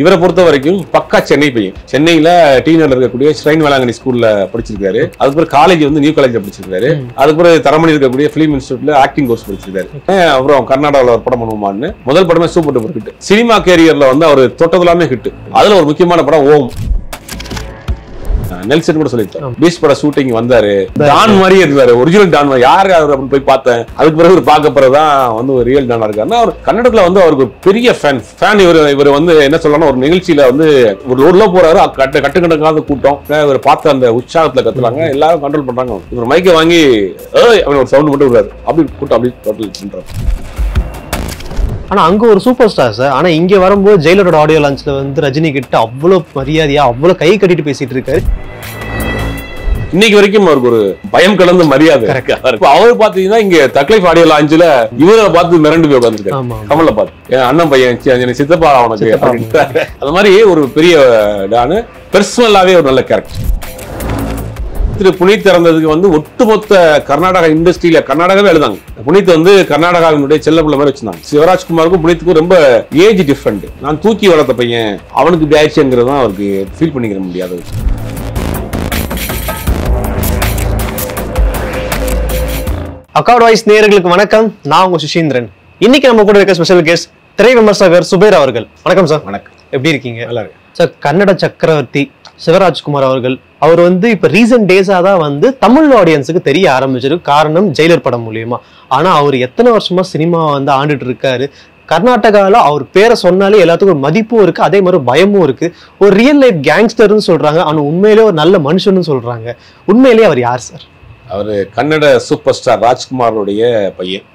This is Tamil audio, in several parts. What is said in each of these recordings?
இவரை பொறுத்த வரைக்கும் பக்கா சென்னை பையன். சென்னையில டீனர்ல இருக்கக்கூடிய ஸ்ரைன் வேளாங்கண்ணி ஸ்கூல்ல படிச்சிருக்காரு. அதுக்கப்புறம் காலேஜ் வந்து நியூ காலேஜ்ல படிச்சிருக்காரு. அதுக்கப்புறம் தரமணி இருக்கக்கூடிய பிலிம் இன்ஸ்டியூட்ல ஆக்டிங் கோர்ஸ் படிச்சிருக்காரு. அப்புறம் கர்நாடகாவில் ஒரு படம் பண்ணுவான்னு முதல் படமே சூப்பர் டூப்பர் ஹிட். சினிமா கேரியர்ல வந்து அவர் தொட்டதெல்லாமே ஹிட். அதுல ஒரு முக்கியமான படம் ஓம். நெல்சன் கூட சொல்லிட்டார். பீச் பட ஷூட்டிங் வந்தாரு, டான் மாதிரியே இருந்தாரு, ஒரிஜினல் டான். யாரு அவர் அப்படின்னு போய் பார்த்தேன். அதுக்கு பிறகு பார்க்க பிறகுதான் வந்து ஒரு ரியல் டானா இருக்காருன்னா, அவர் கன்னடத்துல வந்து அவருக்கு பெரிய ஃபேன். இவர் வந்து என்ன சொல்லணும், ஒரு நிகழ்ச்சியில வந்து ஒரு ரோட்ல போறாரு, கட்டுக்கணக்காத கூட்டம். இவர் பார்த்த அந்த உற்சாகத்துல கத்துறாங்க, எல்லாரும் கண்ட்ரோல் பண்றாங்க. இவர் மைக்கை வாங்கி ஒரு சவுண்ட் மட்டும் விடுறாரு, அப்படி கூட்டம் அப்படி டோட்டல் பண்றாரு. ஆனா அங்க ஒரு சூப்பர் ஸ்டார் சார். ஆனா இங்க வரும்போது ஜெயிலரோட ஆடியோ லான்ச்ல வந்து ரஜினி கிட்ட அவ்வளவு மரியாதையா அவ்வளவு கை கட்டிட்டு பேசிட்டு இருக்காரு. இன்னைக்கு வரைக்கும் அவருக்கு ஒரு பயம் கலந்து மரியாதை. அவரு பாத்தீங்கன்னா இங்க தக்லைஃப் ஆடியோ லான்ச்ல இவரை பார்த்து மிரண்டு போய் உட்காந்துருக்காரு. கமலை பார்த்து அண்ணன் பையன் சித்தப்பா அவனுக்கு அந்த மாதிரி ஒரு பெரிய டானு. பெர்சனலாவே ஒரு நல்ல கேரக்டர். திரு புனித் இறந்ததுக்கு வந்து ஒட்டுமொத்த கர்நாடகா இண்டஸ்ட்ரியில கர்நாடகாவே எழுதாங்க. புனித் வந்து கர்நாடகாவினுடைய செல்ல பிள்ளை மாதிரி வச்சிருந்தாங்க. சிவராஜ்குமாருக்கும் புனித்துக்கும் ரொம்ப ஏஜ் டிஃபரெண்ட். நான் தூக்கி வளர்த்த பையன், அவனுக்கு பேட்ச்ங்கிறது தான் அவருக்கு ஃபீல் பண்ணிக்கிற முடியாதது. அக்கார்ட் வாய்ஸ் நேயர்களுக்கு வணக்கம். நான் உங்க சுஷீந்திரன். இன்னைக்கு நம்ம கூட இருக்க ஸ்பெஷல் கெஸ்ட் திரை விமர்சகர் சுபேர் அவர்கள். வணக்கம் சார். வணக்கம். எப்படி இருக்கீங்க? நல்லா இருக்கு சார். கன்னட சக்கரவர்த்தி சிவராஜ்குமார் அவர்கள் அவர் வந்து இப்ப ரீசன்ட் டேஸா தான் வந்து தமிழ் ஆடியன்ஸுக்கு தெரிய ஆரம்பிச்சிருக்கு. காரணம் ஜெயிலர் படம் மூலியமா. ஆனா அவர் எத்தனை வருஷமா சினிமா வந்து ஆண்டுட்டு இருக்காரு. கர்நாடகாவில் அவர் பேரை சொன்னாலே எல்லாத்துக்கும் ஒரு மதிப்பும் இருக்கு, அதே மாதிரி பயமும் இருக்கு. ஒரு ரியல் லைஃப் கேங்ஸ்டர்னு சொல்றாங்க, ஆனா உண்மையிலே ஒரு நல்ல மனுஷன்னு சொல்றாங்க. உண்மையிலேயே அவர் யார் சார்? அவரு கன்னட சூப்பர் ஸ்டார் ராஜ்குமாரோடைய பையன்.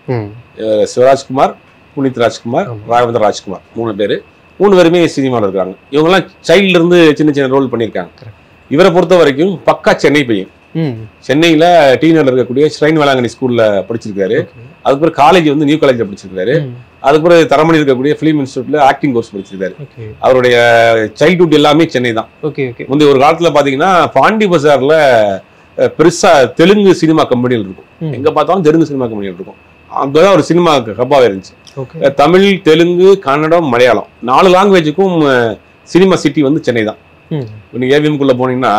சிவராஜ்குமார், புனித் ராஜ்குமார், ராகவேந்திர ராஜ்குமார், 3 பேரு. 3 பேருமே சினிமாவில் இருக்காங்க. இவங்கெல்லாம் சைல்ட்ல இருந்து சின்ன சின்ன ரோல் பண்ணியிருக்காங்க. இவரை பொறுத்த வரைக்கும் பக்கா சென்னை பையன். சென்னையில டீனர்ல இருக்கக்கூடிய ஸ்ரைன் வேளாங்கண்ணி ஸ்கூல்ல படிச்சிருக்காரு. அதுக்கப்புறம் காலேஜ் வந்து நியூ காலேஜ்ல படிச்சிருக்காரு. அதுக்கப்புறம் தரமணி இருக்கக்கூடிய பிலிம் இன்ஸ்டியூட்ல ஆக்டிங் கோர்ஸ் படிச்சிருக்காரு. அவருடைய சைல்ட்ஹுட் எல்லாமே சென்னை தான். முந்தைய ஒரு காலத்துல பாத்தீங்கன்னா பாண்டி பஜார்ல பெருசா தெலுங்கு சினிமா கம்பெனிகள் இருக்கும். எங்க பார்த்தாலும் தெலுங்கு சினிமா கம்பெனிகள் இருக்கும். அங்கதான் ஒரு சினிமா ஹப்பாவே இருந்துச்சு. தமிழ், தெலுங்கு, கன்னடம், மலையாளம் 4 லாங்குவேஜுக்கும் சினிமா சிட்டி வந்து சென்னை தான். நீங்க ஏவிஎம்குள்ள போனீங்கன்னா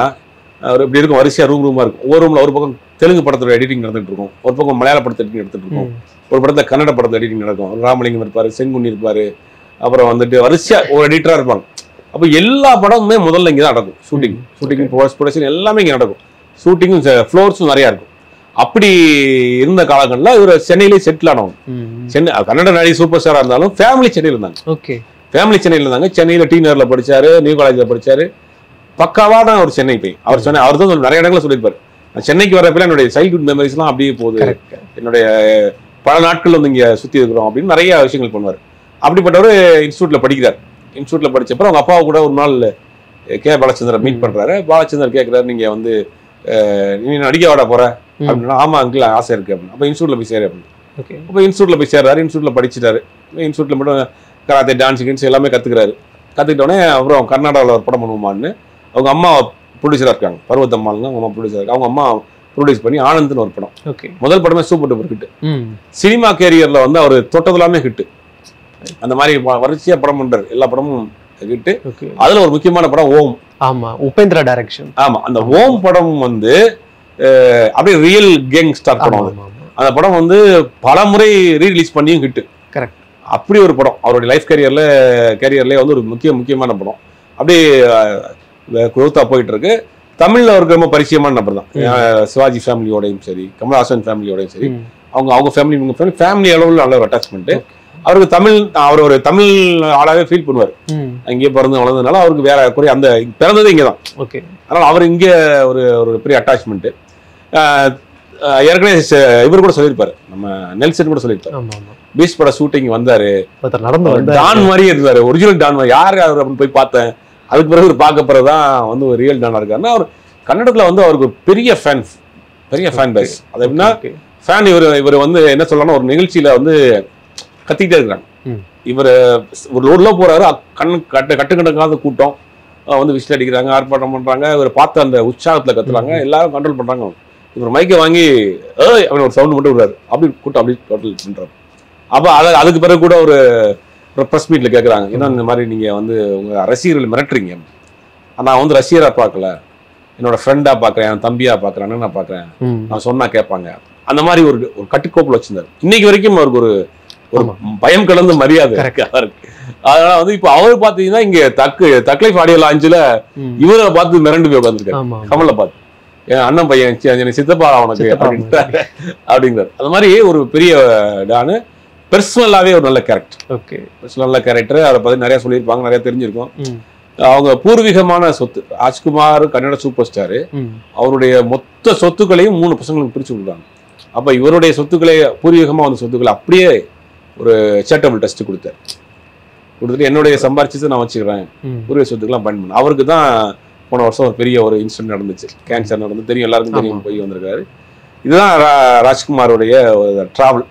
இப்படி இருக்கும், வரிசையா ரூமா இருக்கும். ஒரு ரூம்ல ஒரு பக்கம் தெலுங்கு படத்தோட எடிட்டிங் நடந்துட்டு இருக்கும், ஒரு பக்கம் மலையாள படத்தை எடிட்டிங் எடுத்துட்டு இருக்கும், ஒரு படத்துல கன்னட படத்தை எடிட்டிங் நடக்கும். ராமலிங்கம் இருப்பாரு, செங்குண்ணி இருப்பாரு, அப்புறம் வந்துட்டு வரிசையா ஒரு எடிட்டரா இருப்பாங்க. அப்ப எல்லா படமுமே முதல்ல இங்கதான் நடக்கும். ஷூட்டிங் ப்ரொடக்ஷன் எல்லாமே இங்க நடக்கும். ஷூட்டிங்கும் ஃப்ளோர்ஸும் நிறைய இருக்கும். அப்படி இருந்த காலங்கள்ல இவர் சென்னையிலேயே செட்டில் ஆனவங்க. சென்னை கன்னட நடி சூப்பர் ஸ்டாரா இருந்தாலும் ஃபேமிலி சென்னையில் இருந்தாங்க. ஃபேமிலி சென்னையில் இருந்தாங்க. சென்னையில டீனர்ல படிச்சாரு, நியூ காலேஜ்ல படிச்சாரு. பக்காவான ஒரு சென்னை போய் அவர் சொன்ன அவர் தான் நிறைய இடங்களை சொல்லியிருப்பாரு. சென்னைக்கு வரப்ப என்னுடைய சைல்ட்ஹுட் மெமரிஸ் எல்லாம் அப்படியே போகுது, என்னுடைய பல நாட்கள் வந்து இங்க சுத்தி இருக்கிறோம் அப்படின்னு நிறைய விஷயங்கள் பண்ணுவார். அப்படிப்பட்டவர் இன்ஸ்டியூட்ல படிக்கிறார். இன்ஸ்டியூட்ல படிச்சப்ப அவங்க அப்பாவை கூட ஒரு நாள் கே பாலச்சந்திரன் மீட் பண்றாரு. பாலச்சந்திரன் கேட்கிறாரு, நீங்க வந்து நீ நடிக்க வாட போற அப்படின்னா, ஆமா அங்கிள் ஆசை இருக்கு அப்படின்னு. அப்ப இன்ஸ்டியூட்ல போய் சேரு அப்படின்னு. அப்ப இன்ஸ்டியூட்ல போய் சேர்றாரு. இன்ஸ்டியூட்ல படிச்சுட்டாரு. இன்ஸ்டியூட்ல மட்டும் கராத்தே, டான்ஸ் கின்ஸ் எல்லாமே கத்துக்கிறாரு. கத்துக்கிட்டோடனே அப்புறம் கர்நாடகாவில் ஒரு படம் பண்ணுவான்னு அவங்க அம்மா ப்ரொடியூசரா இருக்காங்க. பர்வத்தம்மாள்னு அவங்க அம்மா ப்ரொடியூசர் இருக்காங்க. அவங்க அம்மா ப்ரொடியூஸ் பண்ணி ஆனந்த்னு ஒரு படம். முதல் படமே சூப்பர் டூப்பர் ஹிட். சினிமா கேரியர்ல வந்து அவர் தொட்டதெல்லாமே ஹிட். அந்த மாதிரி வரிசையா படம் பண்றாரு. எல்லா படமும் ஹிட். அதுல ஒரு முக்கியமான படம் ஓம். ஆமா, உபேந்திரா டைரக்ஷன். ஆமா, அந்த ஓம் படம் வந்து அப்படியே ரியல் கேங் ஸ்டார் படம். அந்த படம் வந்து பல முறை ரீரிலீஸ் பண்ணியும் ஹிட். கரெக்ட். அப்படி ஒரு படம் அவருடைய லைஃப் கேரியர்ல வந்து ஒரு முக்கியமான படம். அப்படியே குரோத்தா போயிட்டு இருக்கு. தமிழ்ல அவருக்கு ரொம்ப பரிச்சயமான நபர் தான். சிவாஜி ஃபேமிலியோடையும் சரி, கமல்ஹாசன் ஃபேமிலியோடையும் சரி, அவங்க ஃபேமிலி அளவில் நல்ல ஒரு அட்டாச்மெண்ட். அவருக்கு அவர் ஒரு தமிழ் ஆளாவே ஃபீல் பண்ணுவார். அங்கேயே பிறந்து வளர்ந்ததுனால அவருக்கு வேற குறை, அந்த பிறந்தது இங்கதான். அதனால அவர் இங்கே ஒரு பெரிய அட்டாச்மெண்ட். ஏற்கனவே இவர் கூட சொல்லியிருப்பாரு, நம்ம நெல்சன் கூட சொல்லியிருப்பாரு. பீச் பட ஷூட்டிங் வந்தாரு, டான் மாதிரியே இருந்தாரு, ஒரிஜினல் டான் மாதிரி. யாரு அவர் அப்படின்னு போய் பார்த்தேன். அதுக்கு பிறகு பார்க்க பிறகுதான் வந்து ஒரு ரியல் டானா இருக்காருன்னா, அவர் கன்னடத்துல வந்து அவருக்கு பெரிய ஃபேன் பேஸ். அது எப்படின்னா ஃபேன். இவர் வந்து என்ன சொல்லலாம், ஒரு நிகழ்ச்சியில வந்து கத்திக்கிட்டே இருக்கிறாங்க. இவர் ஒரு ரோட்ல போறாரு, கட்டுக்கணக்காத கூட்டம் வந்து விசில் அடிக்கிறாங்க, ஆர்ப்பாட்டம் பண்றாங்க. இவர் பார்த்த அந்த உற்சாகத்துல கத்துறாங்க, எல்லாரும் கண்ட்ரோல் பண்றாங்க. இவர் மைக்கை வாங்கி ஒரு சவுண்ட் மட்டும் விடுறாரு, அப்படி கூட்டம் அப்படி டோட்டல் பண்றாரு. அப்ப அதுக்கு பிறகு கூட ஒரு ப்ரெஸ் மீட்ல கேட்குறாங்க, ஏன்னா இந்த மாதிரி நீங்க வந்து உங்க ரசிகர்கள் மிரட்டுறீங்க, நான் வந்து ரசிகரா பார்க்கல, என்னோட ஃப்ரெண்டா பார்க்குறேன், என் தம்பியா பார்க்குறேன், அண்ணனா பார்க்குறேன், நான் சொன்னா கேட்பாங்க, அந்த மாதிரி ஒரு கட்டுக்கோப்பில் வச்சிருந்தாரு. இன்னைக்கு வரைக்கும் அவருக்கு ஒரு பயம் கலந்த மரியாதை இருக்கு. அதனால வந்து இப்ப அவரு பாத்தீங்கன்னா இங்க தக்லைஃப் ஆடியோ லான்ச்ல இவரை பார்த்து மிரண்டு போய் உட்காந்துருக்காரு, கமலை பார்த்து, என் அண்ணன் பையன் சித்தப்பா அவனுக்கு அப்படிங்கிறார். அது மாதிரி ஒரு பெரிய டானு, பெர்சனலாவே ஒரு நல்ல கேரக்டர். ஓகே, நல்ல கேரக்டர். அதை பத்தி நிறைய சொல்லியிருப்பாங்க, நிறைய தெரிஞ்சிருக்கும். அவங்க பூர்வீகமான சொத்து, ராஜ்குமார் கன்னட சூப்பர் ஸ்டாரு, அவருடைய மொத்த சொத்துக்களையும் 3 பசங்களுக்கு பிரிச்சு கொடுத்தாங்க. அப்ப இவருடைய சொத்துக்களை, பூர்வீகமா வந்த சொத்துக்களை அப்படியே ஒரு சேட்டபிள் டெஸ்ட் கொடுத்துட்டு என்னுடைய சம்பாரிச்சு நான் வச்சுக்கிறேன், பூர்வீக சொத்துக்கெல்லாம் பயன்படுத்த. அவருக்கு தான் போன வருஷம் ஒரு பெரிய ஒரு இன்சிடென்ட் நடந்துச்சு, கேன்சர் நடந்து, தெரியும், எல்லாருக்கும் தெரியும், போய் வந்திருக்காரு. இதுதான் ராஜ்குமாருடைய டிராவல்.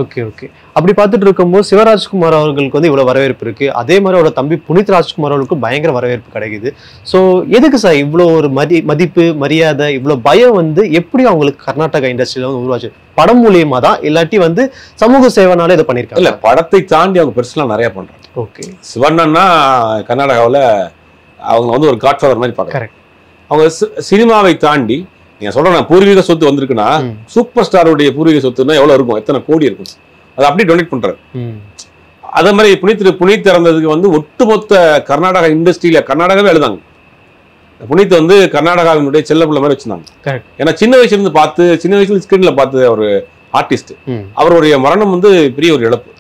Okay okay. அப்படி பார்த்துட்டு இருக்கும்போது சிவராஜ்குமார் அவர்களுக்கு வந்து இவ்வளவு வரவேற்பு இருக்கு, அதே மாதிரி அவரோட தம்பி புனித் ராஜ்குமார் அவர்களுக்கும் பயங்கர வரவேற்பு கிடைக்குது. ஸோ எதுக்கு சார் இவ்வளோ ஒரு மதிப்பு மரியாதை, இவ்வளோ பயம் வந்து எப்படி அவங்களுக்கு கர்நாடகா இண்டஸ்ட்ரியில வந்து உருவாச்சு? படம் மூலியமா தான், இல்லாட்டி வந்து சமூக சேவனால இதை பண்ணியிருக்காங்க? இல்ல, படத்தை தாண்டி அவங்க பெருசா நிறைய பண்றாங்க. ஓகே, சிவண்ணன்னா கர்நாடகாவில் அவங்க வந்து ஒரு காட்ஃபாதர் மாதிரி பார்க்குறாங்க. அவங்க சினிமாவை தாண்டி, நீங்க சொல்றேன் பூர்வீக சொத்து வந்திருக்குன்னா, சூப்பர் ஸ்டாருடைய பூர்வீக சொத்துன்னா எவ்வளவு இருக்கும், எத்தனை கோடி இருக்கும், அதை அப்படியே டொனேட் பண்றாரு. அதே மாதிரி புனித் இறந்ததுக்கு வந்து ஒட்டுமொத்த கர்நாடகா இண்டஸ்ட்ரியில, கர்நாடகாவே எழுதாங்க, புனித் வந்து கர்நாடகாவினுடைய செல்ல பிள்ளை மாதிரி வச்சிருந்தாங்க. ஏன்னா சின்ன வயசுல ஸ்கிரீன்ல பார்த்து ஒரு ஆர்டிஸ்ட், அவருடைய மரணம் வந்து பெரிய ஒரு இழப்பு.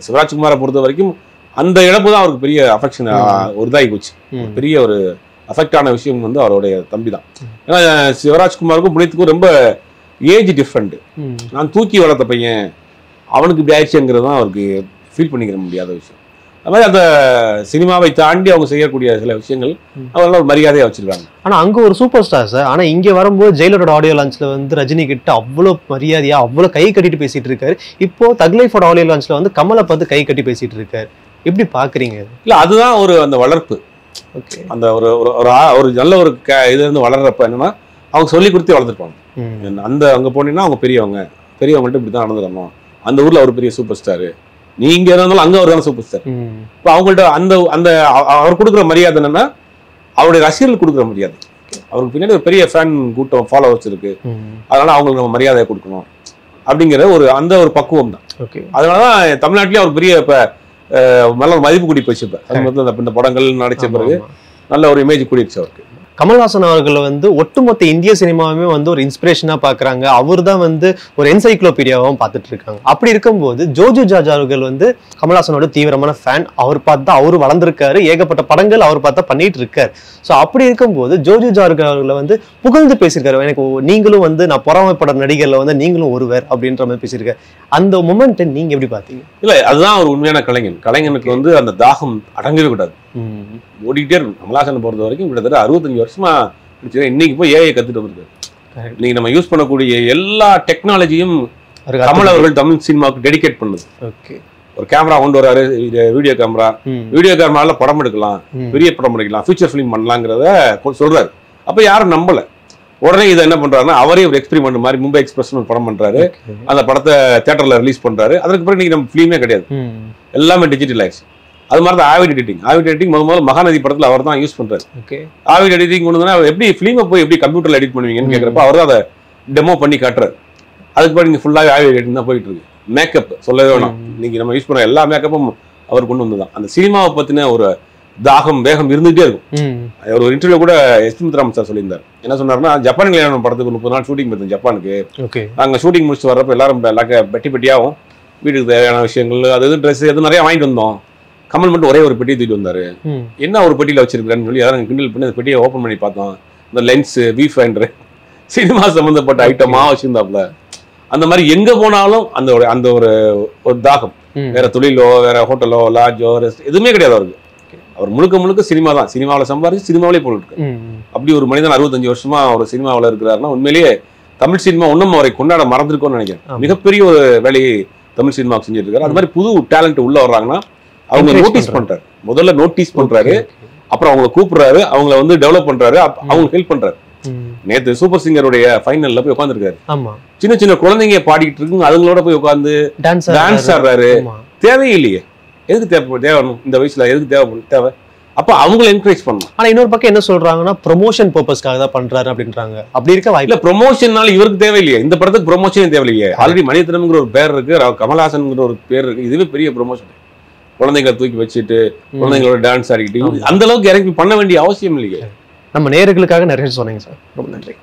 சிவராஜ்குமாரை பொறுத்த வரைக்கும் அந்த இழப்பு தான் அவருக்கு பெரிய அஃபெக்ஷன், ஒரு இதாகி போச்சு. பெரிய ஒரு அஃபெக்ட் ஆன விஷயம் வந்து அவருடைய தம்பி தான். ஏன்னா சிவராஜ்குமாருக்கும் புனித்துக்கும் ரொம்ப ஏஜ் டிஃப்ரெண்ட். நான் தூக்கி வளர்த்த பையன், அவனுக்கு இப்படி ஆயிடுச்சுங்கிறது தான் அவருக்கு ஃபீல் பண்ணிக்கிற முடியாத விஷயம். அது மாதிரி அந்த சினிமாவை தாண்டி அவங்க செய்யக்கூடிய சில விஷயங்கள் அவரெல்லாம் ஒரு மரியாதையா வச்சிருக்காங்க. ஆனா அங்க ஒரு சூப்பர் ஸ்டார் சார். ஆனா இங்க வரும்போது ஜெயிலரோட ஆடியோ லான்ச்ல வந்து ரஜினி கிட்ட அவ்வளவு மரியாதையா, அவ்வளவு கை கட்டிட்டு பேசிட்டு இருக்காரு. இப்போ தக்லைஃபோட ஆடியோ லான்ச்ல வந்து கமலை பார்த்து கை கட்டி பேசிட்டு இருக்காரு. எப்படி பாக்குறீங்க? இல்ல, அதுதான் ஒரு அந்த வளர்ப்பு. அந்த ஒரு நல்ல ஒரு இது இருந்து வளர்றப்ப என்னன்னா, அவங்க சொல்லி கொடுத்து வளர்த்துருப்பாங்க. அந்த அங்க போனீங்கன்னா அவங்க பெரியவங்கள்ட்ட இப்படிதான் நடந்துக்கணும், அந்த ஊர்ல ஒரு பெரிய சூப்பர் ஸ்டாரு, நீங்க இருந்தாலும் அங்க ஒரு சூப்பர் ஸ்டார். இப்போ அவங்கள்ட்ட அந்த அவர் கொடுக்குற மரியாதை என்னன்னா, அவருடைய ரசிகர்கள் கொடுக்குற மரியாதை. அவருக்கு பின்னாடி ஒரு பெரிய ஃபேன் கூட்டம், ஃபாலோவர்ஸ் இருக்கு, அதனால அவங்களுக்கு நம்ம மரியாதை கொடுக்கணும் அப்படிங்கிற ஒரு பக்குவம் தான். அதனாலதான் தமிழ்நாட்டிலேயே அவர் பெரிய இப்ப நல்ல ஒரு மதிப்பு கூடி போச்சு. இந்த படங்கள் நடிச்ச பிறகு நல்ல ஒரு இமேஜ் கூடிடுச்சு அவருக்கு. கமல்ஹாசன் அவர்கள் வந்து ஒட்டுமொத்த இந்திய சினிமாவுமே வந்து ஒரு இன்ஸ்பிரேஷனா பாக்குறாங்க. அவர் தான் வந்து ஒரு என்சைக்ளோபீடியாவும் பார்த்துட்டு இருக்காங்க. அப்படி இருக்கும்போது ஜோஜு ஜார்ஜ் அவர்கள் வந்து கமல்ஹாசனோட தீவிரமான ஃபேன். அவர் பார்த்தா அவரு வளர்ந்துருக்காரு, ஏகப்பட்ட படங்கள் அவர் பார்த்தா பண்ணிட்டு இருக்காரு. ஸோ அப்படி இருக்கும்போது ஜோஜு ஜார்ஜ் அவர்களை வந்து புகழ்ந்து பேசியிருக்காரு. எனக்கு நீங்களும் வந்து நான் பொறாமைப்பட நடிகர்ல வந்து நீங்களும் ஒருவர் அப்படின்ற மாதிரி பேசியிருக்காரு. அந்த மொமெண்ட் நீங்க எப்படி பாத்தீங்க? இல்ல, அதுதான் ஒரு உண்மையான கலைஞனுக்கு வந்து அந்த தாகம் அடங்கவே கூடாது, ஓடிக்கிட்டே இருக்கும். கமல்ஹாசனை பொறுத்த வரைக்கும் கிட்டத்தட்ட 65 வருஷமா இன்னைக்கு போய் ஏஐ கத்துட்டு வந்திருக்காரு. இன்னைக்கு நம்ம யூஸ் பண்ணக்கூடிய எல்லா டெக்னாலஜியும் கமல் அவர்கள் தமிழ் சினிமாவுக்கு டெடிகேட் பண்ணுது. ஒரு கேமரா கொண்டு வராரு, வீடியோ கேமரால படம் எடுக்கலாம், பெரிய படம் எடுக்கலாம், ஃபியூச்சர் ஃபிலிம் பண்ணலாங்கிறத சொல்றாரு. அப்ப யாரும் நம்பல. உடனே இதை என்ன பண்றாருன்னா, அவரே ஒரு எக்ஸ்பெரிமெண்ட் மாதிரி மும்பை எக்ஸ்பிரஸ் ஒரு படம் பண்றாரு, அந்த படத்தை தியேட்டர்ல ரிலீஸ் பண்றாரு. அதுக்கு பிறகு இன்னைக்கு நம்ம ஃபிலிமே கிடையாது, எல்லாமே டிஜிட்டல் ஆயிடுச்சு. அது மாதிரி தான் ஆவிட் எடிட்டிங் முதல்ல மகாநதி படத்துல அவர் தான் யூஸ் பண்றாரு. ஆவிட் எடிட்டிங் கொண்டு எப்படி ஃபிலிமை போய் எப்படி கம்ப்யூட்டர்ல எடிட் பண்ணுவீங்கன்னு கேட்கறப்ப அவர் தான் அதை டெமோ பண்ணி காட்டுறாரு. அதுக்கு பிறகு நீங்க ஃபுல்லாக ஆவிட் எடிட்டிங் தான் போயிட்டு இருக்கு. மேக்கப் சொல்லவே வேணும், இன்னைக்கு நம்ம யூஸ் பண்ண எல்லா மேக்கப்பும் அவர் கொண்டு வந்துதான். அந்த சினிமாவை பத்தின ஒரு தாகம் வேகம் இருந்துகிட்டே இருக்கும். ஒரு இன்டர்வியூ கூட எஸ் முத்துராமன் சார் சொல்லியிருந்தார். என்ன சொன்னாருன்னா, ஜப்பான் கல்யாணம் படத்துக்கு 30 நாள் ஷூட்டிங் பார்த்தோம் ஜப்பானுக்கு. நாங்கள் ஷூட்டிங் முடிச்சுட்டு வர்றப்ப எல்லாரும் பெட்டி பெட்டியாகவும் வீட்டுக்கு தேவையான விஷயங்கள், அது ட்ரெஸ் எது நிறைய வாங்கிட்டு வந்தோம். கமல் மட்டும் ஒரே ஒரு பெட்டியை தூக்கிட்டு வந்தாரு. என்ன ஒரு பெட்டியில வச்சிருக்கிறேன்னு சொல்லி யாரும் கிண்டல் பண்ணி அந்த பெட்டியை ஓப்பன் பண்ணி பார்த்தோம். இந்த லென்ஸ், வி ஃபைண்டர், சினிமா சம்பந்தப்பட்ட ஐட்டமா வச்சிருந்தாப்புல. அந்த மாதிரி எங்க போனாலும் அந்த ஒரு தாகம். வேற தொழிலோ, வேற ஹோட்டலோ, லாட்ஜோ, எதுவுமே கிடையாது அவருக்கு. அவர் முழுக்க சினிமா தான். சினிமாவில் சம்பாதிச்சு சினிமாவிலே போட்டுருக்கு. அப்படி ஒரு மனிதன் 65 வருஷமா ஒரு சினிமாவில் இருக்கிறாருன்னா உண்மையிலேயே தமிழ் சினிமா ஒன்றும் அவரை கொண்டாட மறந்துருக்கோன்னு நினைக்கிறேன். மிகப்பெரிய ஒரு வேலையை தமிழ் சினிமாவுக்கு செஞ்சுட்டு இருக்காரு. அது மாதிரி புது டேலண்ட் உள்ள வர்றாங்கன்னா அவங்க நோட்டீஸ் பண்றாரு. முதல்ல நோட்டீஸ் பண்றாரு, அப்புறம் அவங்களை கூப்பிடுறாரு, அவங்கள வந்து டெவலப் பண்றாரு, அவங்களுக்கு ஹெல்ப் பண்றாரு. நேத்து சூப்பர் சிங்கருடைய ஃபைனல்ல போய் உட்காந்துருக்காரு. சின்ன குழந்தைங்க பாடிக்கிட்டு இருக்குங்க, அதுங்களோட போய் உட்காந்து டான்ஸ் ஆடுறாரு. தேவையில்லையே, எதுக்கு தேவைப்படும் இந்த வயசுல எதுக்கு தேவை அப்ப அவங்களை என்கரேஜ் பண்ணணும். ஆனா இன்னொரு பக்கம் என்ன சொல்றாங்கன்னா ப்ரொமோஷன் பர்பஸ்க்காக தான் பண்றாரு அப்படின்றாங்க. அப்படி இருக்க வாய்ப்பு இல்ல. ப்ரொமோஷன்னால இவருக்கு தேவையில்லையே, இந்த படத்துக்கு ப்ரொமோஷனே தேவையில்லையே. ஆல்ரெடி மணிரத்னம்ங்கிற ஒரு பேர் இருக்கு, கமல்ஹாசன்ங்கிற ஒரு பேர் இருக்கு. இதுவே பெரிய ப்ரொமோஷன். குழந்தைங்களை தூக்கி வச்சுட்டு குழந்தைங்களோட டான்ஸ் ஆடிக்கிட்டு அந்த அளவுக்கு இறங்கி பண்ண வேண்டிய அவசியம் இல்லையே. நம்ம நேயர்களுக்காக நிறைய சொன்னீங்க சார், ரொம்ப நன்றி.